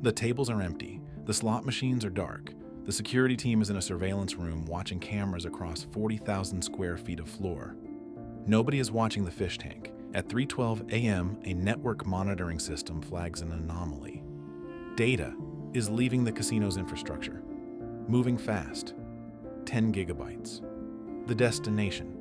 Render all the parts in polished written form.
The tables are empty, the slot machines are dark, the security team is in a surveillance room watching cameras across 40,000 square feet of floor. Nobody is watching the fish tank. At 3:12 a.m., a network monitoring system flags an anomaly. Data is leaving the casino's infrastructure, moving fast, 10 gigabytes. The destination,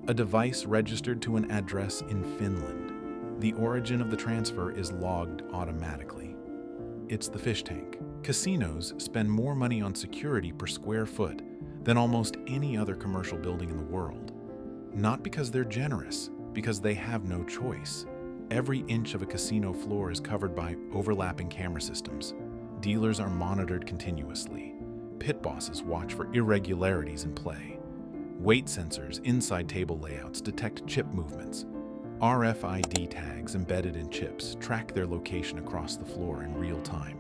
a device registered to an address in Finland. The origin of the transfer is logged automatically. It's the fish tank. Casinos spend more money on security per square foot than almost any other commercial building in the world. Not because they're generous, because they have no choice. Every inch of a casino floor is covered by overlapping camera systems. Dealers are monitored continuously. Pit bosses watch for irregularities in play. Weight sensors inside table layouts detect chip movements. RFID tags embedded in chips track their location across the floor in real time.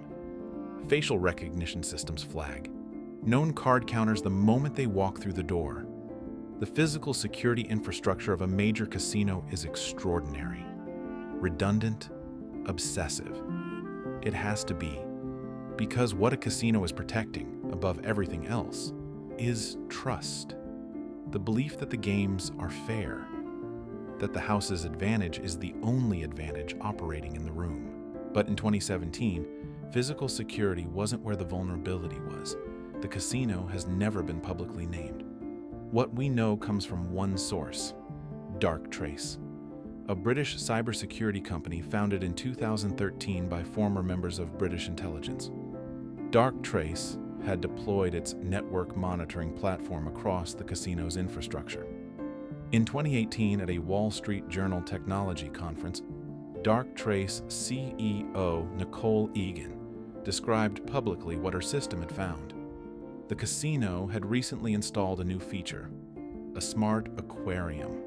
Facial recognition systems flag known card counters the moment they walk through the door. The physical security infrastructure of a major casino is extraordinary, redundant, obsessive. It has to be, because what a casino is protecting, above everything else, is trust. The belief that the games are fair, that the house's advantage is the only advantage operating in the room. But in 2017, physical security wasn't where the vulnerability was. The casino has never been publicly named. What we know comes from one source, Darktrace, a British cybersecurity company founded in 2013 by former members of British intelligence. Darktrace had deployed its network monitoring platform across the casino's infrastructure. In 2018, at a Wall Street Journal technology conference, Darktrace CEO Nicole Egan described publicly what her system had found. The casino had recently installed a new feature, a smart aquarium.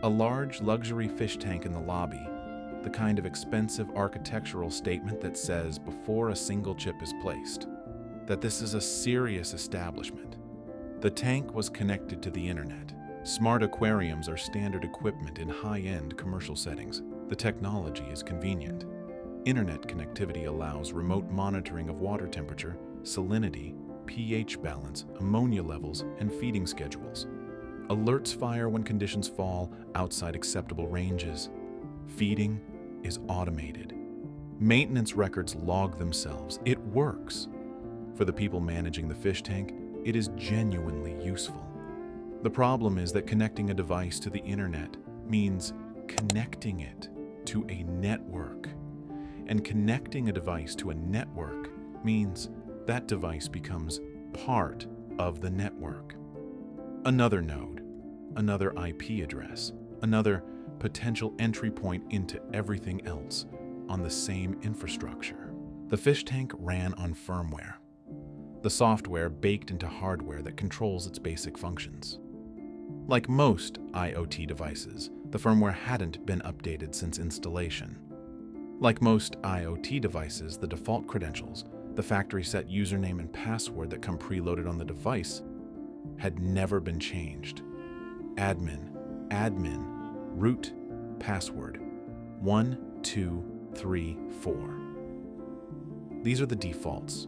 A large luxury fish tank in the lobby, the kind of expensive architectural statement that says before a single chip is placed, that this is a serious establishment. The tank was connected to the internet. Smart aquariums are standard equipment in high-end commercial settings. The technology is convenient. Internet connectivity allows remote monitoring of water temperature, salinity, pH balance, ammonia levels, and feeding schedules. Alerts fire when conditions fall outside acceptable ranges. Feeding is automated. Maintenance records log themselves. It works. For the people managing the fish tank, it is genuinely useful. The problem is that connecting a device to the internet means connecting it to a network. And connecting a device to a network means that device becomes part of the network. Another node, another IP address, another potential entry point into everything else on the same infrastructure. The fish tank ran on firmware, the software baked into hardware that controls its basic functions. Like most IoT devices, the firmware hadn't been updated since installation. Like most IoT devices, the default credentials, the factory-set username and password that come preloaded on the device, had never been changed. Admin, root, password, 1, 2, 3, 4. These are the defaults.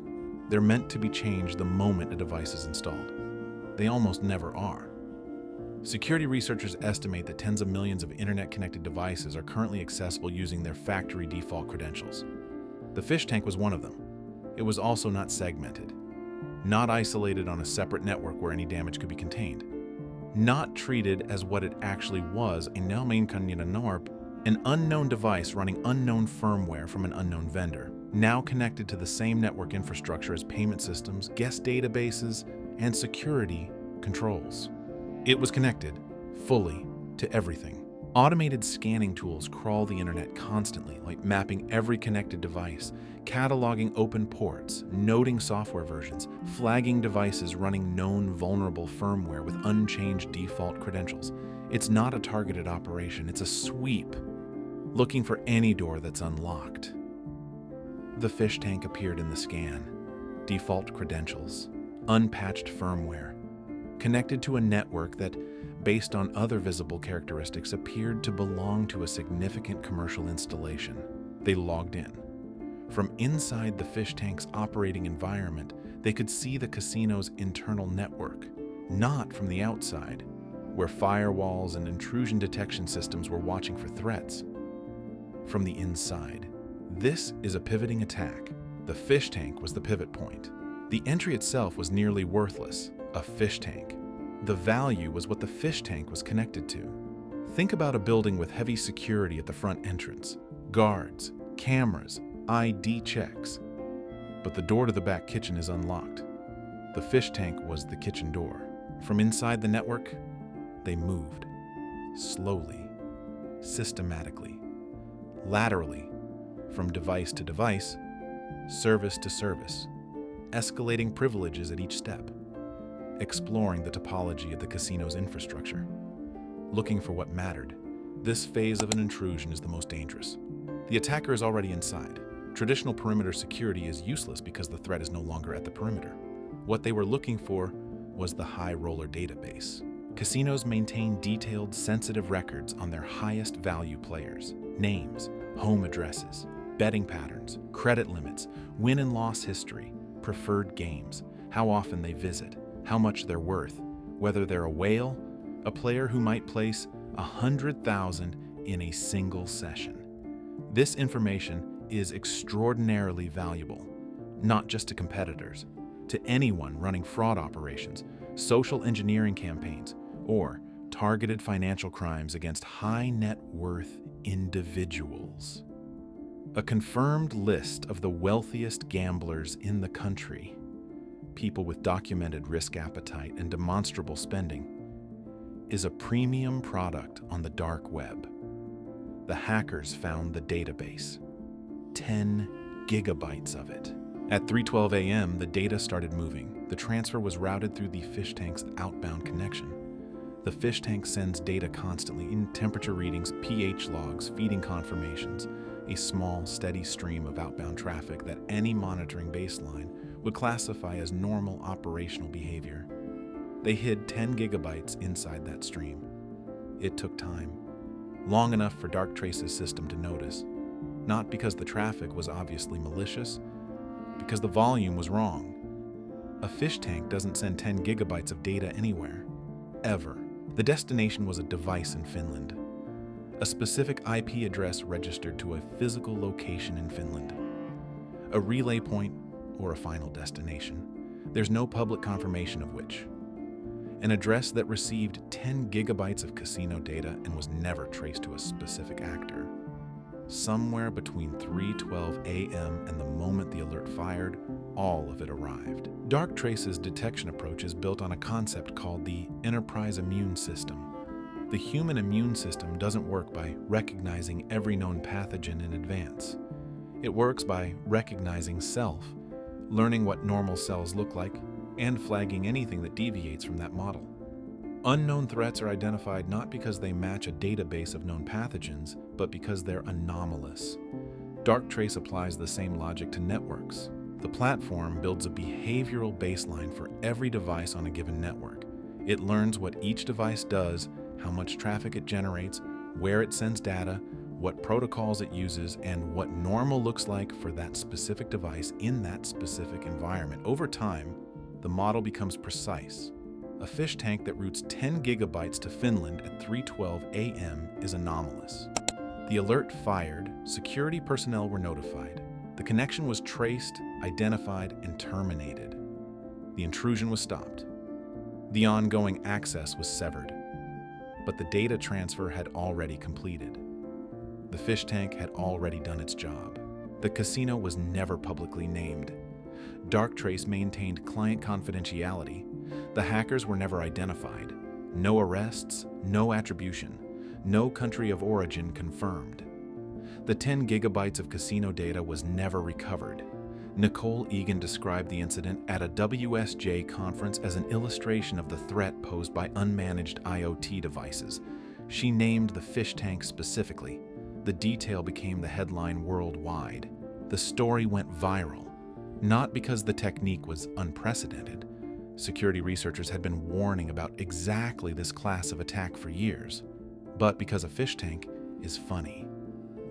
They're meant to be changed the moment a device is installed. They almost never are. Security researchers estimate that tens of millions of internet-connected devices are currently accessible using their factory default credentials. The fish tank was one of them. It was also not segmented, not isolated on a separate network where any damage could be contained, not treated as what it actually was, an unknown device running unknown firmware from an unknown vendor, now connected to the same network infrastructure as payment systems, guest databases, and security controls. It was connected, fully, to everything. Automated scanning tools crawl the internet constantly, like mapping every connected device, cataloging open ports, noting software versions, flagging devices running known vulnerable firmware with unchanged default credentials. It's not a targeted operation, it's a sweep, looking for any door that's unlocked. The fish tank appeared in the scan. Default credentials, unpatched firmware, connected to a network that, based on other visible characteristics, appeared to belong to a significant commercial installation. They logged in. From inside the fish tank's operating environment, they could see the casino's internal network, not from the outside, where firewalls and intrusion detection systems were watching for threats. From the inside. This is a pivoting attack. The fish tank was the pivot point. The entry itself was nearly worthless, a fish tank. The value was what the fish tank was connected to. Think about a building with heavy security at the front entrance, guards, cameras, ID checks. But the door to the back kitchen is unlocked. The fish tank was the kitchen door. From inside the network, they moved. Slowly, systematically, laterally, from device to device, service to service, escalating privileges at each step, exploring the topology of the casino's infrastructure, looking for what mattered. This phase of an intrusion is the most dangerous. The attacker is already inside. Traditional perimeter security is useless because the threat is no longer at the perimeter. What they were looking for was the high roller database. Casinos maintain detailed, sensitive records on their highest value players, names, home addresses, betting patterns, credit limits, win and loss history, preferred games, how often they visit, how much they're worth, whether they're a whale, a player who might place 100,000 in a single session. This information is extraordinarily valuable, not just to competitors, to anyone running fraud operations, social engineering campaigns, or targeted financial crimes against high net worth individuals. A confirmed list of the wealthiest gamblers in the country, people with documented risk appetite and demonstrable spending, is a premium product on the dark web. The hackers found the database, 10 gigabytes of it. At 3:12 a.m., the data started moving. The transfer was routed through the fish tank's outbound connection. The fish tank sends data constantly in temperature readings, pH logs, feeding confirmations, a small, steady stream of outbound traffic that any monitoring baseline would classify as normal operational behavior. They hid 10 gigabytes inside that stream. It took time, long enough for Darktrace's system to notice, not because the traffic was obviously malicious, because the volume was wrong. A fish tank doesn't send 10 gigabytes of data anywhere, ever. The destination was a device in Finland, a specific IP address registered to a physical location in Finland, a relay point or a final destination. There's no public confirmation of which. An address that received 10 gigabytes of casino data and was never traced to a specific actor. Somewhere between 3:12 a.m. and the moment the alert fired, all of it arrived. Darktrace's detection approach is built on a concept called the enterprise immune system. The human immune system doesn't work by recognizing every known pathogen in advance. It works by recognizing self, learning what normal cells look like, and flagging anything that deviates from that model. Unknown threats are identified not because they match a database of known pathogens, but because they're anomalous. Darktrace applies the same logic to networks. The platform builds a behavioral baseline for every device on a given network. It learns what each device does, how much traffic it generates, where it sends data, what protocols it uses, and what normal looks like for that specific device in that specific environment. Over time, the model becomes precise. A fish tank that routes 10 gigabytes to Finland at 3:12 a.m. is anomalous. The alert fired, security personnel were notified. The connection was traced, identified, and terminated. The intrusion was stopped. The ongoing access was severed. But the data transfer had already completed. The fish tank had already done its job. The casino was never publicly named. Darktrace maintained client confidentiality. The hackers were never identified. No arrests, no attribution, no country of origin confirmed. The 10 gigabytes of casino data was never recovered. Nicole Egan described the incident at a WSJ conference as an illustration of the threat posed by unmanaged IoT devices. She named the fish tank specifically. The detail became the headline worldwide. The story went viral, not because the technique was unprecedented. Security researchers had been warning about exactly this class of attack for years, but because a fish tank is funny.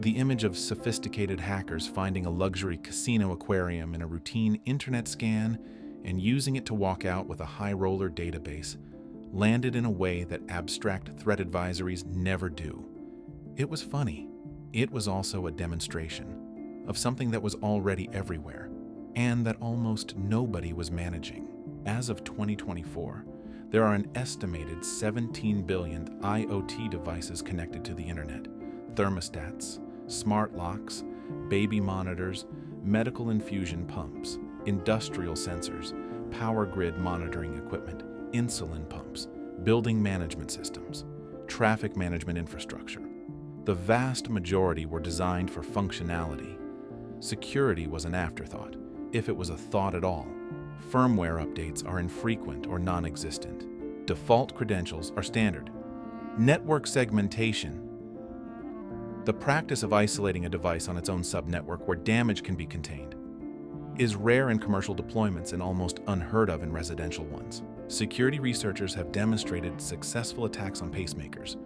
The image of sophisticated hackers finding a luxury casino aquarium in a routine internet scan and using it to walk out with a high roller database landed in a way that abstract threat advisories never do. It was funny. It was also a demonstration of something that was already everywhere and that almost nobody was managing. As of 2024, there are an estimated 17 billion IoT devices connected to the internet. Thermostats, smart locks, baby monitors, medical infusion pumps, industrial sensors, power grid monitoring equipment, insulin pumps, building management systems, traffic management infrastructure. The vast majority were designed for functionality. Security was an afterthought, if it was a thought at all. Firmware updates are infrequent or non-existent. Default credentials are standard. Network segmentation, the practice of isolating a device on its own subnetwork where damage can be contained, is rare in commercial deployments and almost unheard of in residential ones. Security researchers have demonstrated successful attacks on pacemakers,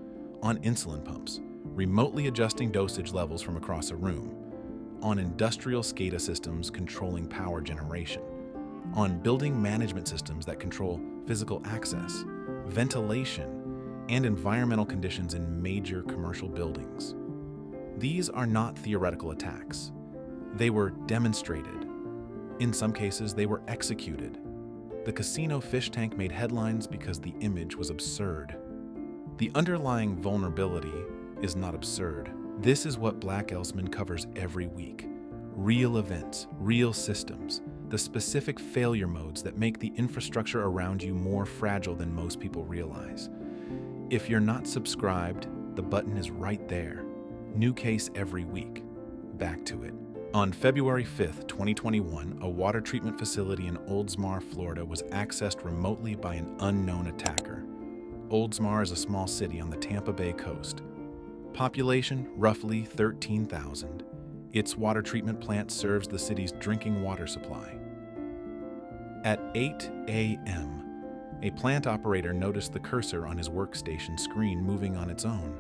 on insulin pumps, remotely adjusting dosage levels from across a room, on industrial SCADA systems controlling power generation, on building management systems that control physical access, ventilation, and environmental conditions in major commercial buildings. These are not theoretical attacks. They were demonstrated. In some cases, they were executed. The casino fish tank made headlines because the image was absurd. The underlying vulnerability is not absurd. This is what Black Elsman covers every week. Real events, real systems, the specific failure modes that make the infrastructure around you more fragile than most people realize. If you're not subscribed, the button is right there. New case every week. Back to it. On February 5th, 2021, a water treatment facility in Oldsmar, Florida was accessed remotely by an unknown attacker. Oldsmar is a small city on the Tampa Bay coast. Population, roughly 13,000. Its water treatment plant serves the city's drinking water supply. At 8 a.m., a plant operator noticed the cursor on his workstation screen moving on its own.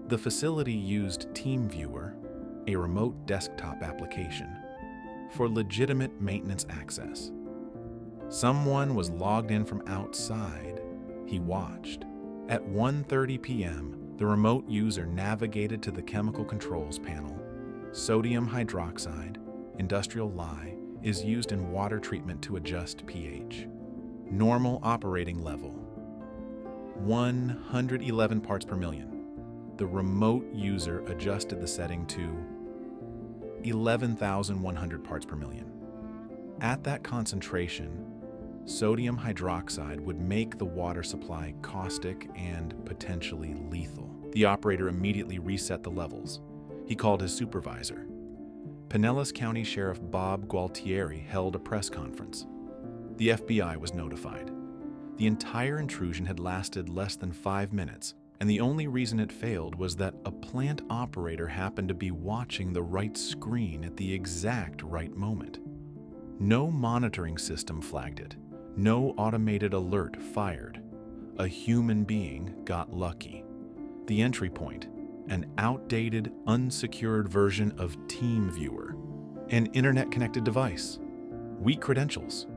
The facility used TeamViewer, a remote desktop application, for legitimate maintenance access. Someone was logged in from outside. He watched. At 1:30 p.m., the remote user navigated to the chemical controls panel. Sodium hydroxide, industrial lye, is used in water treatment to adjust pH. Normal operating level, 111 parts per million. The remote user adjusted the setting to 11,100 parts per million. At that concentration, sodium hydroxide would make the water supply caustic and potentially lethal. The operator immediately reset the levels. He called his supervisor. Pinellas County Sheriff Bob Gualtieri held a press conference. The FBI was notified. The entire intrusion had lasted less than 5 minutes, and the only reason it failed was that a plant operator happened to be watching the right screen at the exact right moment. No monitoring system flagged it. No automated alert fired. A human being got lucky. The entry point, an outdated, unsecured version of TeamViewer, an internet-connected device, weak credentials,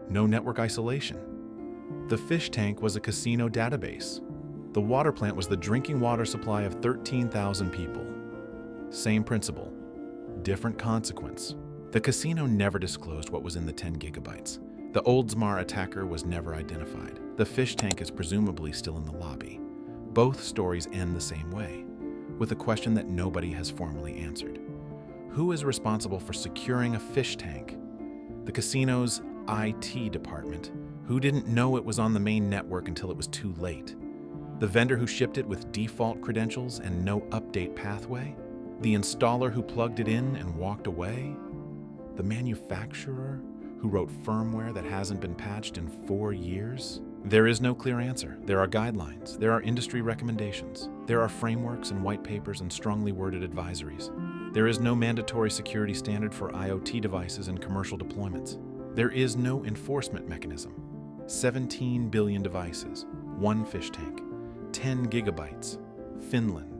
no network isolation. The fish tank was a casino database. The water plant was the drinking water supply of 13,000 people. Same principle, different consequence. The casino never disclosed what was in the 10 gigabytes. The Oldsmar attacker was never identified. The fish tank is presumably still in the lobby. Both stories end the same way, with a question that nobody has formally answered. Who is responsible for securing a fish tank? The casino's IT department, who didn't know it was on the main network until it was too late? The vendor who shipped it with default credentials and no update pathway? The installer who plugged it in and walked away? The manufacturer who wrote firmware that hasn't been patched in 4 years? There is no clear answer. There are guidelines. There are industry recommendations. There are frameworks and white papers and strongly worded advisories. There is no mandatory security standard for IoT devices and commercial deployments. There is no enforcement mechanism. 17 billion devices, one fish tank, 10 gigabytes, Finland.